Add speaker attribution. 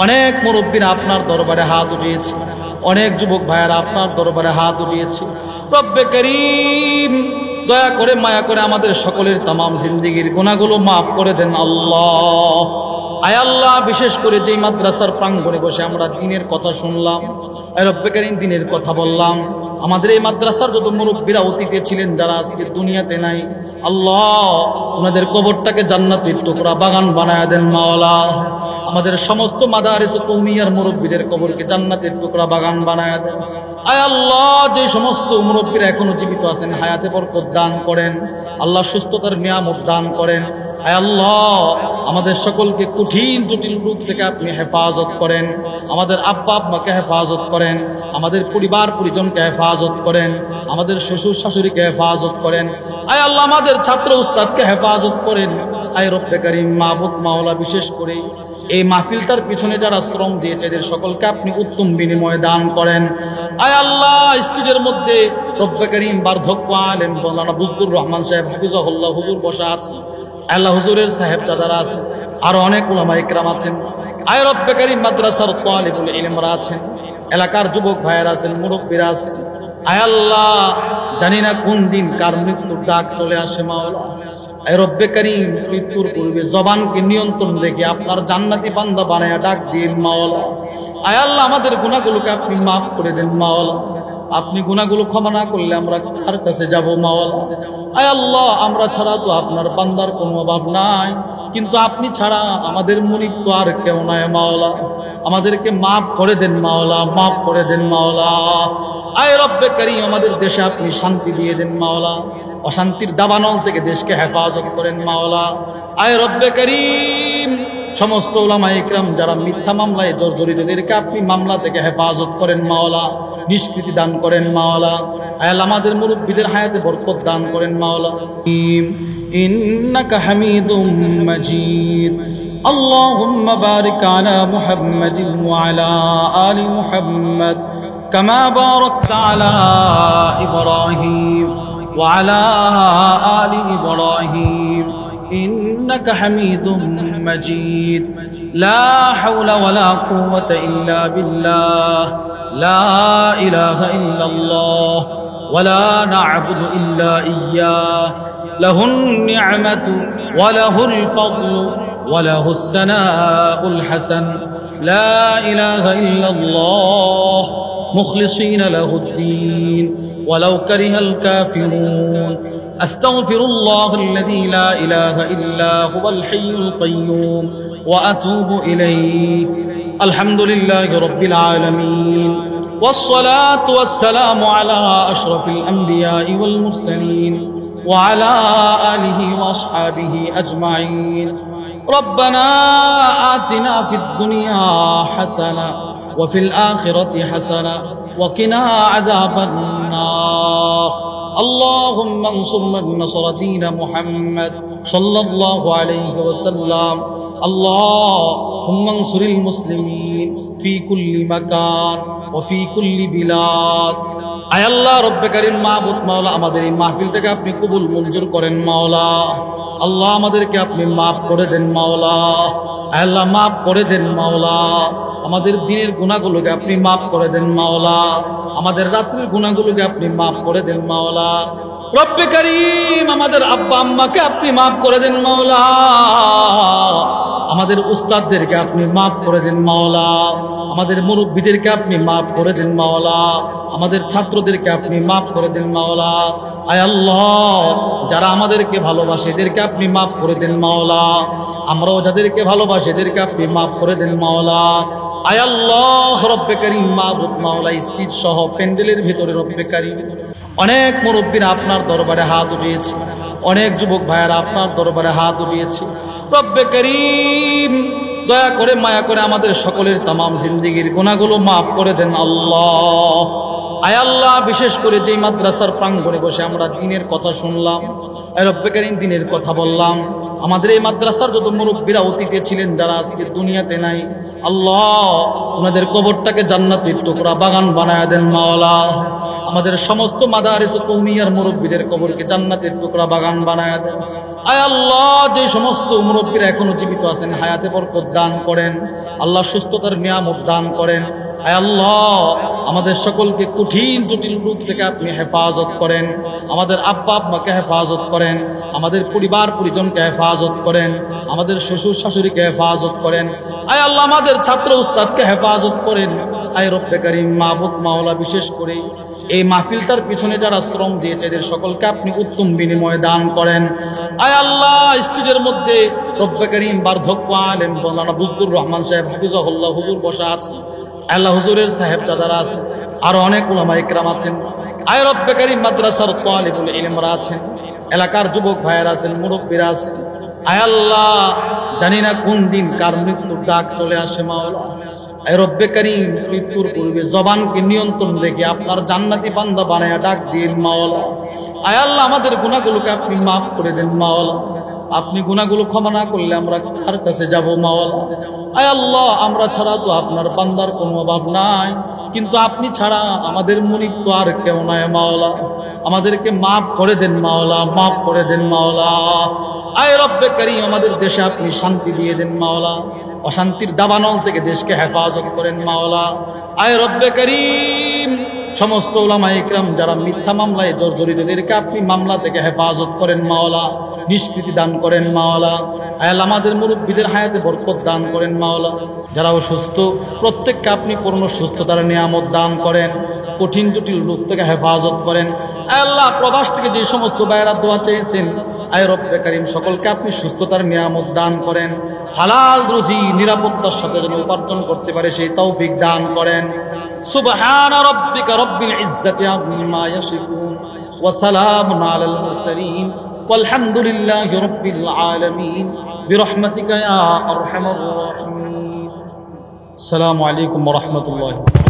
Speaker 1: অনেক মুরব্বীরা আপনার দরবারে হাত উঠিয়েছে, অনেক যুবক ভাইয়েরা আপনার দরবারে হাত উঠিয়েছে। রব্বে করিম, দয়া করে মায়া করে আমাদের সকলের তামাম জিন্দেগির গুনাহগুলো মাফ করে দেন আল্লাহ। আয় আল্লাহ, বিশেষ করে যেই মাদ্রাসার প্রাঙ্গণে বসে আমরা দ্বীনের কথা শুনলাম, আয় রব্বে করিম দ্বীনের কথা বললাম, আমাদের এই মাদ্রাসার যত মুরব্বীরা অতীতে ছিলেন যারা আজকে দুনিয়াতে নাই, আল্লাহ ওনাদের কবরটাকে জান্নাতের টুকরা বাগান বানায় দেন মাওলা। আমাদের সমস্ত মাদারিস কওমিয়ার মুরব্বীদের কবরকে জান্নাতের টুকরা বাগান বানায় দেন। আয় আল্লাহ, যে সমস্ত মুরব্বীরা এখনো জীবিত আছেন হায়াতে বরকত দান করেন আল্লাহ, সুস্থতার নিয়ামত দান করেন। আয় আল্লাহ, আমাদের সকলকে কঠিন জটিল রোগ থেকে আপনি হেফাজত করেন, আমাদের আব্বা আম্মাকে হেফাজত করেন, আমাদের পরিবার পরিজনকে হেফাজত করেন, আমাদের শ্বশুর শাশুড়িকে হেফাজত করেন। আয় আল্লাহ, আমাদের ছাত্র উস্তাদকে হেফাজত করেন। আয় রব্বে কারীম, মাবুদ মাওলা, বিশেষ করে এই মাহফিলটার পিছনে যারা শ্রম দিয়েছে এদের সকলকে আপনি উত্তম বিনিময় দান করেন। আয় আল্লাহ, স্টেজের মধ্যে রব্বে কারীম বার্ধক্য আলেম মাওলানা বুজদুর রহমান সাহেব হাফিজাহুল্লাহ হুজুর বসা আছেন, আল্লাহ হুজুরের সাহেবজাদারা আছেন, আরো অনেক উলামা ইকরাম আছেন। আয় রব্বে কারীম, মাদ্রাসার তালিবুল ইলমরা আছেন, এলাকার যুবক ভাইয়েরা আছেন, মুরব্বীরা আছেন। আয় আল্লাহ, জানি না কোন দিন কার মৃত্যুর ডাক চলে আসে মাওলা। আয় রব্বে কারীম, মৃত্যুর পূর্বে জবানকে নিয়ন্ত্রণ রেখে আপনার জান্নাতি বান্দা বানায়া ডাক দিন মাওলা। আয় আল্লাহ, আমাদের গুনাহগুলোকে আপনি মাফ করে দেন মাওলা। আপনি গুনাহগুলো ক্ষমা না করলে আমরা কার কাছে যাব মাওলা? আয় আল্লাহ, আমরা ছাড়া তো আপনার বান্দার কোনো অভাব নাই, কিন্তু আপনি ছাড়া আমাদের মুনিব তো আর কেউ নাই মাওলা। আমাদেরকে মাফ করে দেন মাওলা, মাফ করে দেন মাওলা। আয় রব্বে কারীম, আমাদের দেশে আপনি শান্তি দিয়ে দেন মাওলা, অশান্তির দাবানল থেকে দেশকে হেফাজত করেন মাওলা। আয় রব্বে কারীম, সমস্ত উলামা ইকরাম যারা মিথ্যা মামলায় জর্জরিতদেরকে আপনি মামলা থেকে হেফাজত করেন মাওলা, নিষ্কৃতি দান করেন মাওলা। আয় আল্লাহ, আমাদের মুরব্বীদের হায়াতে বরকত দান করেন মাওলা। ইন্নাকা হামিদুম মাজিদ। আল্লাহুম্মা বারিক আলা মুহাম্মাদিন ওয়া আলা আলি মুহাম্মাদ কামা বারাকতা আলা ইব্রাহিম ওয়া আলা আলি ইব্রাহিম إنك حميد مجيد. لا حول ولا قوة إلا بالله. لا إله إلا الله ولا نعبد إلا إياه. له النعمة وله الفضل وله الثناء الحسن. لا إله إلا الله مخلصين له الدين ولو كره الكافرون. أستغفر الله الذي لا إله إلا هو الحي القيوم وأتوب إليه. الحمد لله رب العالمين، والصلاة والسلام على أشرف الأنبياء والمرسلين وعلى آله وأصحابه أجمعين. ربنا آتنا في الدنيا حسنة وفي الآخرة حسنة وقنا عذاب النار. اللهم انصر من نصر دين محمد صلى الله عليه وسلم. اللهم انصر المسلمين في كل مكان وفي كل بلاد. আয় আল্লাহ রব্বে কারীম, মাবুদ মাওলা, আমাদের এই মাহফিলটাকে আপনি কবুল মঞ্জুর করেন মাওলা। আল্লাহ, আমাদেরকে আপনি মাফ করে দেন মাওলা। আয় আল্লাহ, মাফ করে দেন মাওলা। আমাদের দিনের গুনাহগুলোকে আপনি মাফ করে দেন মাওলা। আমাদের রাত্রির গুনাহগুলোকে আপনি মাফ করে দেন মাওলা। রব্বে কারীম, আমাদের আব্বা আম্মাকে আপনি মাফ করে দেন মাওলা। আমাদের উস্তাদদেরকে আপনি মাফ করে দেন মাওলা। আমাদের মুরব্বীদেরকে আপনি মাফ করে দেন মাওলা। আমাদের ছাত্রদেরকে আপনি মাফ করে দেন মাওলা। আয় আল্লাহ, যারা আমাদেরকে ভালোবাসে এদেরকে আপনি মাফ করে দেন মাওলা। আমরাও যাদেরকে ভালোবাসি এদেরকে আপনি মাফ করে দেন মাওলা। আয় আল্লাহ রব্বে কারীম, মাবুদ মাওলা, স্টেজ সহ প্যান্ডেলের ভিতরে রব্বে কারীম অনেক মুরব্বীরা আপনার দরবারে হাত উঠিয়েছে, অনেক যুবক ভাইয়েরা আপনার দরবারে হাত উঠিয়েছে। রব্বে কারীম, দয়া করে মায়া করে আমাদের সকলের তামাম জিন্দেগির গুনাহগুলো মাফ করে দেন আল্লাহ। আয় আল্লাহ, বিশেষ করে যেই মাদ্রাসার প্রাঙ্গণে বসে আমরা দ্বীনের কথা শুনলাম, আয় রব্বে কারীম দ্বীনের কথা বললাম, আমাদের এই মাদ্রাসার যত মুরব্বীরা অতীতে ছিলেন যারা আজকে দুনিয়াতে নাই, আল্লাহ ওনাদের কবরটাকে জান্নাতের টুকরা বাগান বানায় দেন মাওলা। আমাদের সমস্ত মাদারিস কওমিয়ার মুরব্বীদের কবরকে জান্নাতের টুকরা বাগান বানায় দেন। আয় আল্লাহ, যে সমস্ত মুরব্বীরা এখনো জীবিত আছেন হায়াতে বরকত দান করেন, আল্লাহ সুস্থতার নিয়ামত দান করেন। আয় আল্লাহ, আমাদের সকলকে কঠিন জটিল রোগ থেকে আপনি হেফাজত করেন, আমাদের আব্বা আম্মাকে হেফাজত করেন, আমাদের পরিবার পরিজনকে হেফাজত করেন, আমাদের শ্বশুর শাশুড়িকে হেফাজত করেন। আয় আল্লাহ, আমাদের ছাত্র উস্তাদকে হেফাজত করেন। আয় রব্বে কারীম, মাবুদ মাওলা, বিশেষ করে এই মাহফিলটার পিছনে যারা শ্রম দিয়েছে এদের সকলকে আপনি উত্তম বিনিময় দান করেন। আয় আল্লাহ, স্টেজের মধ্যে রব্বে কারীম বার্ধক্য আলেম মাওলানা বুজদুর রহমান সাহেব হাফিজাহুল্লাহ হুজুর বসা আছেন, আল্লাহ হুজুরের সাহেবজাদারা আছেন, আরো অনেক উলামা ইকরাম আছেন। আয় রব্বে কারীম মাদ্রাসার তালিবুল ইলমরা আছেন, এলাকার যুবক ভাইয়েরা আছেন, মুরব্বীরা আছেন। আয় আল্লাহ, জানি না কোন দিন কার মৃত্যুর ডাক চলে আসে মাওলা। আয় রব্বে কারীম, মৃত্যুর পূর্বে জবানকে নিয়ন্ত্রণ রেখে আপনার জান্নাতি বান্দা বানায়া ডাক দিন মাওলা। আয় আল্লাহ, আমাদের গুনাহগুলোকে আপনি মাফ করে দেন মাওলা। আপনি গুনাহগুলো ক্ষমা না করলে আমরা কার কাছে যাব মাওলা? আয় আল্লাহ, আমরা ছাড়া তো আপনার বান্দার কোনো অভাব নাই, কিন্তু আপনি ছাড়া আমাদের মুনিব তো আর কেউ নাই মাওলা। আমাদেরকে মাফ করে দেন মাওলা, মাফ করে দেন মাওলা। আয় রব্বে কারীম, আমাদের দেশে আপনি শান্তি দিয়ে দেন মাওলা, অশান্তির দাবানল থেকে দেশকে হেফাজত করেন মাওলা। আয় রব্বে কারীম, সমস্ত উলামা ইকরাম যারা মিথ্যা মামলায় জর্জরিতদেরকে আপনি মামলা থেকে হেফাজত করেন মাওলা, নিষ্কৃতি দান করেন মাওলা। আয় আল্লাহ, আমাদের মুরব্বীদের হায়াতে বরকত দান করেন মাওলা। যারা অসুস্থ প্রত্যেককে আপনি পূর্ণ সুস্থতার নিয়ামত দান করেন, কঠিন জটিল রোগ থেকে হেফাজত করেন। আয় আল্লাহ, প্রবাস থেকে যে সমস্ত ভাইয়েরা দোয়া চেয়েছেন, আয় রব্বে কারীম, সকলকে আপনি সুস্থতার নিয়ামত দান করেন, হালাল রুজি নিরাপত্তার সাথে যেন উপার্জন করতে পারে সেই তৌফিক দান করেন। সুবহান রাব্বিকা রব্বিল ইজ্জাতি আম্মা ইয়াসিফুন ওয়া সালামুন আলাল মুরসালিন ওয়ালহামদুলিল্লাহি রাব্বিল আলামিন বিরহমাতিকা ইয়া আরহামার রাহিমিন। আসসালামু আলাইকুম ওয়া রাহমাতুল্লাহি।